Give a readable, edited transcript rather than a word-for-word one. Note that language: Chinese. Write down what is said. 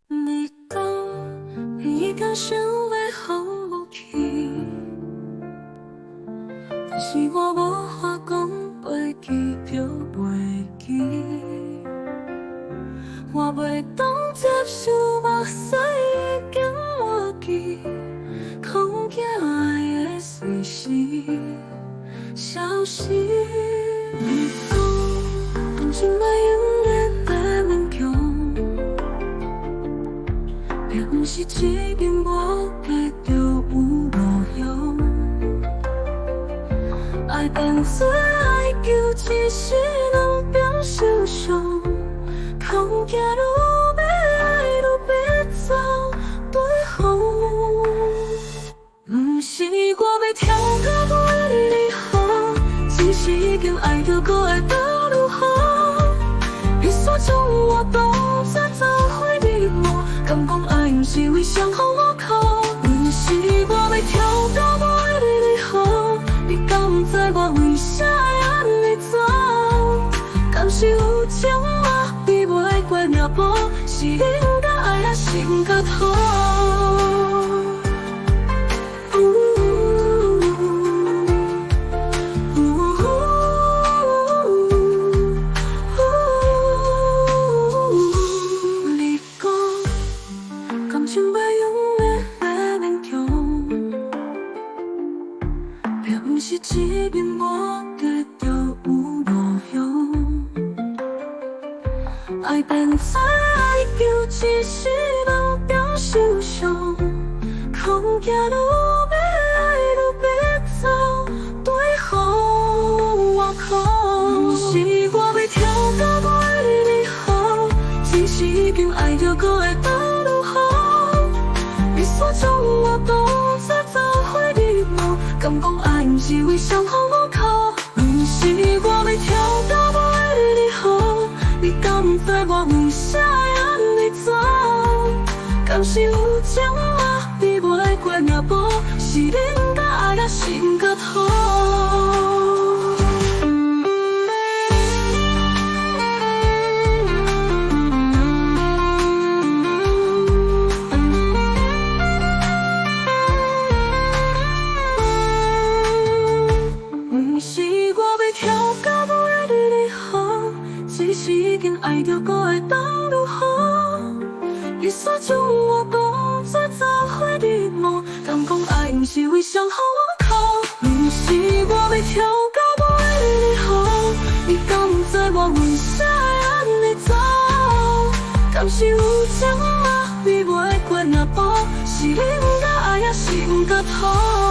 你讲你敢想要放我去，但是我无法讲袂记就袂记，我袂当接受目屎已经忘记，空惊爱会随时消失。你讲感情要永远在勉强，并不是一边无得就有路用。爱变做爱求，只是两边受伤，空惊愈要爱愈要走对方。不是我要跳到袂离合，只是已经爱到搁会倒如何？你所将我当作走火入魔，敢讲爱不是为伤害我靠？不是我要跳到袂离合，你敢不知我为啥会安尼做？敢是有情我比袂过命簿，是你甲爱也心甲痛。不是一边无得就有路用，爱变做爱求，只是两边受伤，空惊愈要爱愈要走对方。我靠，不是我要跳到袂离合，只是已经爱到搁会倒如何？你所将我当作走火入魔，敢讲爱不是为伤害我靠？不是我要跳到袂离合，你敢不知我为啥会安尼做？敢是有情我比袂过命簿，是你甲爱也心甲痛。只是已经爱到搁会当如何？你所将我当作走火入魔，敢讲爱不是为伤害我靠？不是我要跳到袂离合，你敢不知我为啥会安尼做？敢是有情我比袂过命簿，是你甲爱也心甲痛。